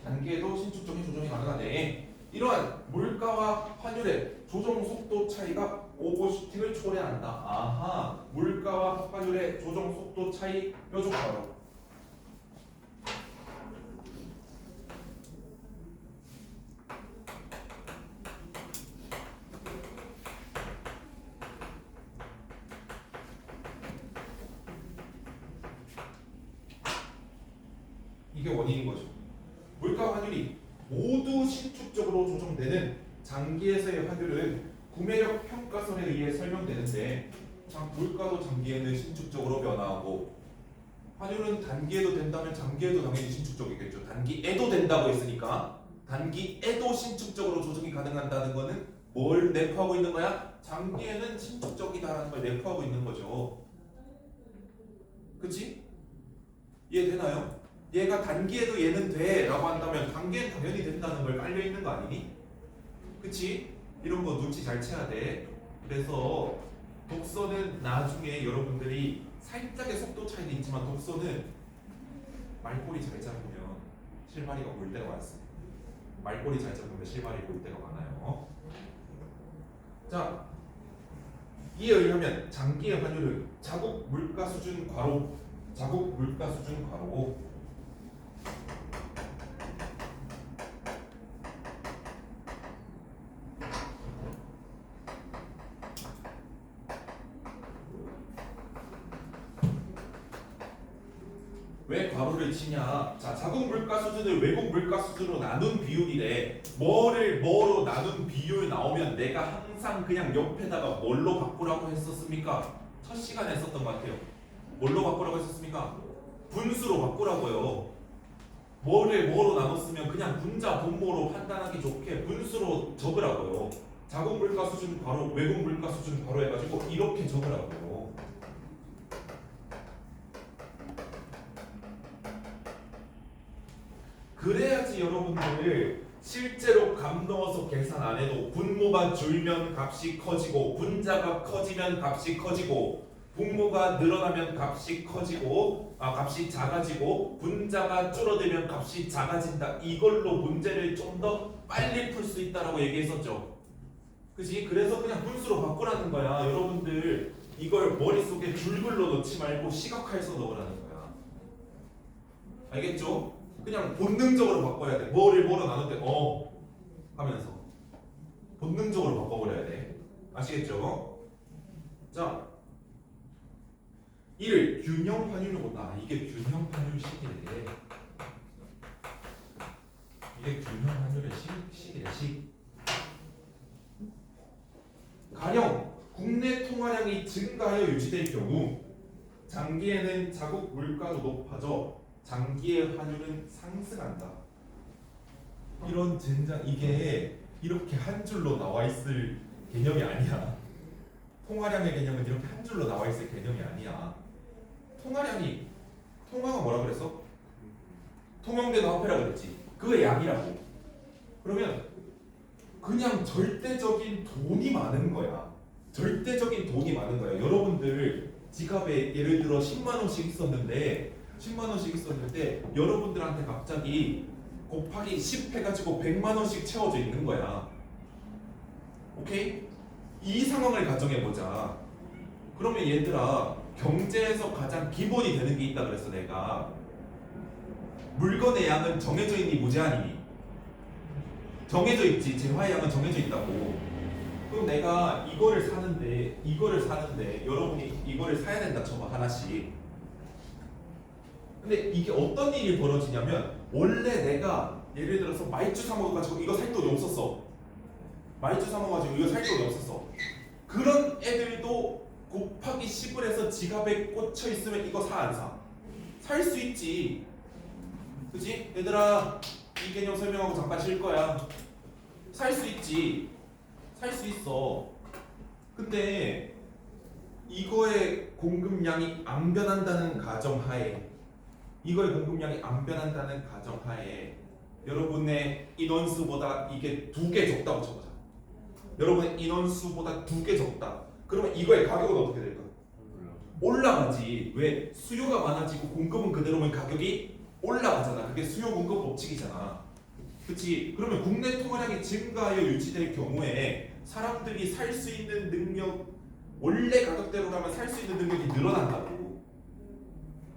단기에도 신축적인 조정이 가능하네. 이러한 물가와 환율의 조정 속도 차이가 오버슈팅을 초래한다. 아하, 물가와 환율의 조정 속도 차이 뾰족하다. 이게 원인인 거죠. 물가 환율이 모두 신축적으로 조정되는 장기에서의 환율은 구매력 평가선에 의해 설명되는데 물가도 장기에는 신축적으로 변화하고 환율은 단기에도 된다면 장기에도 당연히 신축적이겠죠. 단기에도 된다고 했으니까 단기에도 신축적으로 조정이 가능하다는 거는 뭘 내포하고 있는 거야? 장기에는 신축적이다라는 걸 내포하고 있는 거죠. 그치? 이해되나요? 얘가 단기에도 얘는 돼 라고 한다면 단기엔 당연히 된다는 걸 깔려있는 거 아니니? 그치? 이런 거 눈치 잘 채야 돼. 그래서 독서는 나중에 여러분들이 살짝의 속도 차이도 있지만 독서는 말꼬리 잘 잡으면 실마리가 보일 때가 많습니다. 말꼬리 잘 잡으면 실마리 보일 때가 많아요. 자, 이에 의하면 장기의 환율은 자국 물가 수준 괄호 자국 물가 수준 괄호 왜 괄호를 치냐? 자, 자국 물가 수준을 외국 물가 수준으로 나눈 비율이래. 뭐를 뭐로 나눈 비율 나오면 내가 항상 그냥 옆에다가 뭘로 바꾸라고 했었습니까? 첫 시간에 했었던 것 같아요. 뭘로 바꾸라고 했었습니까? 분수로 바꾸라고요. 뭐를 뭐로 나눴으면 그냥 분자 분모로 판단하기 좋게 분수로 적으라고요. 자국 물가 수준 괄호 외국 물가 수준 괄호 해가지고 이렇게 적으라고요. 그래야지 여러분들 실제로 값 넣어서 계산 안 해도 분모가 줄면 값이 커지고 분자가 커지면 값이 커지고 분모가 늘어나면 값이 커지고 값이 작아지고 분자가 줄어들면 값이 작아진다. 이걸로 문제를 좀 더 빨리 풀 수 있다라고 얘기했었죠. 그치? 그래서 그냥 분수로 바꾸라는 거야. 여러분들 이걸 머릿속에 줄글로 넣지 말고 시각화해서 넣으라는 거야. 알겠죠? 그냥 본능적으로 바꿔야 돼. 뭐를 뭐로 나눌 때 하면서 본능적으로 바꿔버려야 돼. 아시겠죠? 자, 이를 균형 환율로 본다. 이게 균형 환율식이래. 이게 균형 환율의 식이래. 식. 가령 국내 통화량이 증가하여 유지될 경우 장기에는 자국 물가도 높아져 장기의 환율은 상승한다. 이런 젠장 이게 이렇게 한 줄로 나와 있을 개념이 아니야. 통화량의 개념은 이렇게 한 줄로 나와 있을 개념이 아니야. 통화가 뭐라 그랬어? 통용된 화폐라고 그랬지. 그게 양이라고. 그러면 그냥 절대적인 돈이 많은 거야. 절대적인 돈이 많은 거야. 여러분들 지갑에 예를 들어 10만 원씩 있었는데 여러분들한테 갑자기 곱하기 10 해가지고 100만 원씩 채워져 있는 거야. 오케이? 이 상황을 가정해보자. 그러면 얘들아 경제에서 가장 기본이 되는 게 있다 그랬어 내가. 물건의 양은 정해져 있니 무제한이니? 정해져 있지. 재화의 양은 정해져 있다고. 그럼 내가 이거를 사는데 여러분이 이거를 사야 된다 쳐봐 하나씩. 근데 이게 어떤 일이 벌어지냐면 원래 내가 예를 들어서 마이쮸 사 먹어가지고 이거 살 돈이 없었어. 마이쮸 사 먹어가지고 이거 살 돈이 없었어. 그런 애들도 곱하기 10을 해서 지갑에 꽂혀 있으면 이거 사 안 사? 살 수 있지. 그치? 얘들아 이 개념 설명하고 잠깐 쉴 거야. 살 수 있지. 살 수 있어. 근데 이거의 공급량이 안 변한다는 가정하에 여러분의 인원수보다 이게 2개 적다고 쳐보자. 여러분의 인원수보다 2개 적다. 그러면 이거의 가격은 어떻게 될까? 올라가지. 왜? 수요가 많아지고 공급은 그대로면 가격이 올라가잖아. 그게 수요 공급 법칙이잖아. 그치? 그러면 국내 통화량이 증가하여 유지될 경우에 사람들이 살 수 있는 능력, 원래 가격대로라면 살 수 있는 능력이 늘어난다고.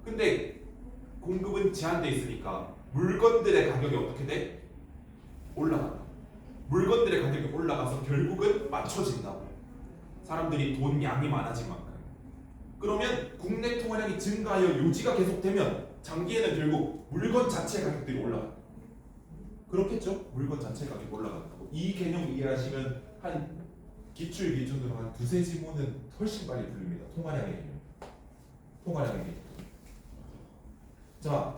근데 공급은 제한돼 있으니까 물건들의 가격이 어떻게 돼? 올라간다. 물건들의 가격이 올라가서 결국은 맞춰진다고. 사람들이 돈 양이 많아진 만큼. 그러면 국내 통화량이 증가하여 유지가 계속되면 장기에는 결국 물건 자체 가격들이 올라가. 그렇겠죠? 물건 자체 가격이 올라간다고. 이 개념 이해하시면 한 기출 기준으로 한 2-3 지문은 훨씬 빨리 풀립니다. 통화량의 개념. 자,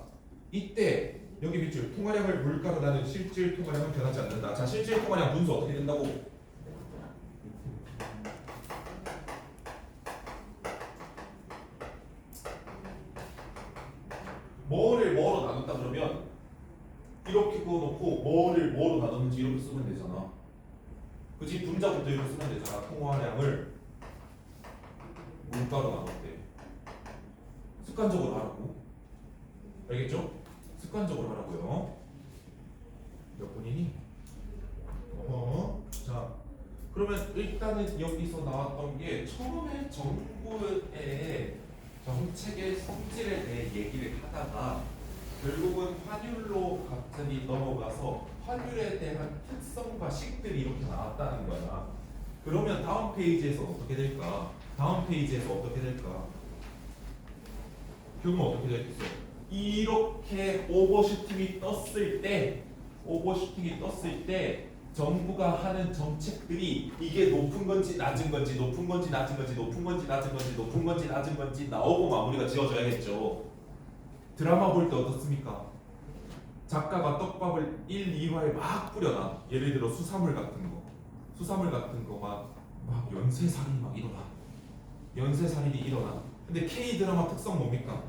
이때 여기 밑줄 통화량을 물가로 나눈 실질 통화량은 변하지 않는다. 자, 실질 통화량 분수 어떻게 된다고? 뭐를 뭐로 나눈다? 나눴다 그러면 이렇게 그어놓고 뭐를 뭐로 나눴는지 이렇게 쓰면 되잖아. 그치? 분자부터 이렇게 쓰면 되잖아. 통화량을 물가로 나눴대. 습관적으로 하라고. 알겠죠? 습관적으로 하라고요. 몇 분이니? 자, 그러면 일단은 여기서 나왔던 게 처음에 정부의 정책의 성질에 대해 얘기를 하다가 결국은 환율로 갑자기 넘어가서 환율에 대한 특성과 식들이 이렇게 나왔다는 거야. 그러면 다음 페이지에서 어떻게 될까? 다음 페이지에서 어떻게 될까? 결국은 어떻게 되겠어? 이렇게 오버슈팅이 떴을 때 정부가 하는 정책들이 이게 높은 건지 낮은 건지 높은 건지 낮은 건지 높은 건지 낮은 건지 높은 건지 낮은 건지 나오고 마무리가 지어져야겠죠. 드라마 볼 때 어떻습니까? 작가가 떡밥을 1, 2화에 막 뿌려놔. 예를 들어 수사물 같은 거 막 연쇄살인이 막 일어나. 연쇄살인이 일어나. 근데 K 드라마 특성 뭡니까?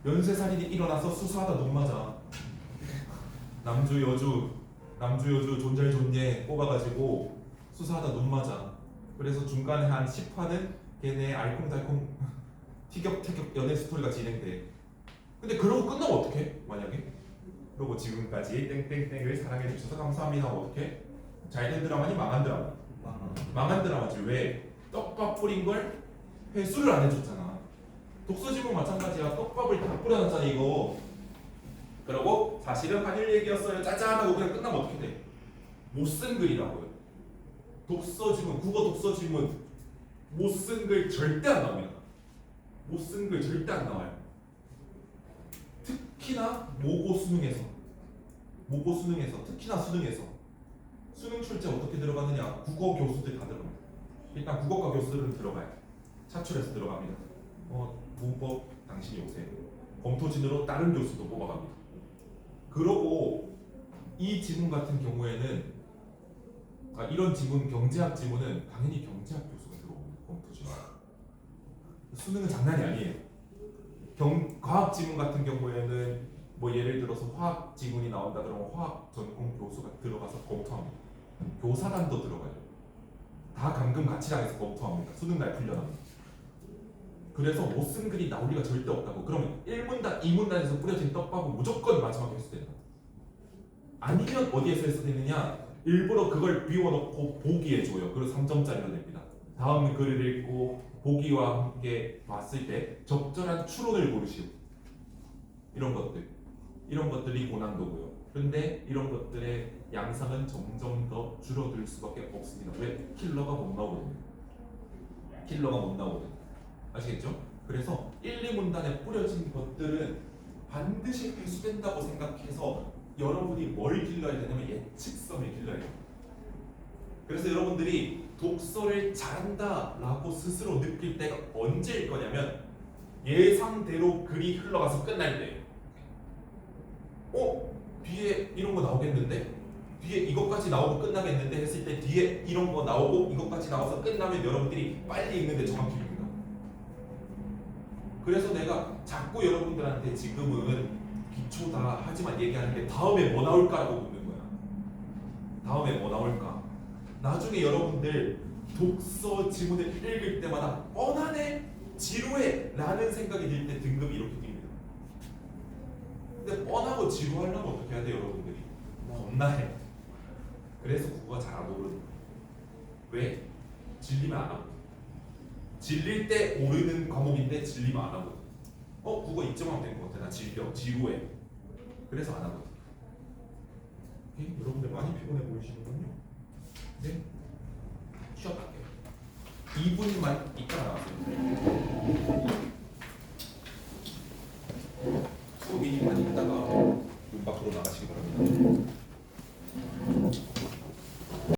연쇄살인이 일어나서 수사하다 눈 맞아. 남주 여주 존잘 존예 뽑아가지고 수사하다 눈 맞아. 그래서 중간에 한 10화는 걔네 알콩달콩 티격태격 연애 스토리가 진행돼. 근데 그러고 끝나면 어떡해? 만약에 그러고 지금까지 땡땡땡을 사랑해주셔서 감사합니다 하면 어떡해? 잘된 드라마니 망한 드라마? 망한 드라마지. 왜? 떡밥 뿌린 걸 회수를 안 해줬잖아. 독서지문 마찬가지야. 떡밥을 다 뿌려놨잖아 이거. 그러고 사실은 환율 얘기였어요 짜잔 하고 그냥 끝나면 어떻게 돼? 못 쓴 글이라고요. 독서지문, 국어 독서지문 못 쓴 글 절대 안 나옵니다. 못 쓴 글 절대 안 나와요. 특히나 모고 수능에서 특히나 수능에서 수능 출제 어떻게 들어가느냐. 국어 교수들 다 들어가요. 일단 국어과 교수들은 들어가요. 차출해서 들어갑니다. 문법 당신이 오세요. 검토진으로 다른 교수도 뽑아갑니다. 그러고 이 지문 같은 경우에는 이런 지문, 경제학 지문은 당연히 경제학 교수가 들어옵니다. 검토진. 수능은 장난이 아니에요. 과학 지문 같은 경우에는 뭐 예를 들어서 화학 지문이 나온다 그러면 화학 전공 교수가 들어가서 검토합니다. 교사단도 들어가요. 다 감금 가치랑해서 검토합니다. 수능 날 풀려납니다. 그래서 못 쓴 글이 나올 리가 절대 없다고. 그러면 1문단, 2문단에서 뿌려진 떡밥은 무조건 마지막에 회수된다. 아니면 어디에서 회수되느냐? 일부러 그걸 비워놓고 보기해줘요. 그리고 3점짜리로 냅니다. 다음 글을 읽고 보기와 함께 봤을 때 적절한 추론을 고르시오. 이런 것들이 고난도고요. 그런데 이런 것들의 양상은 점점 더 줄어들 수밖에 없습니다. 왜? 킬러가 못 나오거든요. 아시겠죠? 그래서 1, 2문단에 뿌려진 것들은 반드시 회수된다고 생각해서 여러분이 뭘 길러야 되냐면 예측성을 길러야 돼요. 그래서 여러분들이 독서를 잘한다라고 스스로 느낄 때가 언제일 거냐면 예상대로 글이 흘러가서 끝날 때예요. 뒤에 이런 거 나오겠는데? 뒤에 이것까지 나오고 끝나겠는데? 했을 때 뒤에 이런 거 나오고 이것까지 나와서 끝나면 여러분들이 빨리 읽는데 정확히 읽는다. 그래서 내가 자꾸 여러분들한테 지금은 기초다 하지만 얘기하는 게 다음에 뭐 나올까라고 묻는 거야. 다음에 뭐 나올까? 나중에 여러분들 독서 지문을 읽을 때마다 뻔하네? 지루해? 라는 생각이 들 때 등급이 이렇게 뜁니다. 근데 뻔하고 지루하려면 어떻게 해야 돼 여러분들이? 겁나 해. 그래서 국어가 잘 안 오르는 거야. 왜? 질리면 안 하거든. 질릴 때 오르는 과목인데 질리면 안 하거든. 국어 입점하면 된 것 같아. 나 지루해. 그래서 안 하거든. 오케이? 여러분들 많이 피곤해 보이시는군요. 네? 취업할게요. 2분만 이따가 나와세요.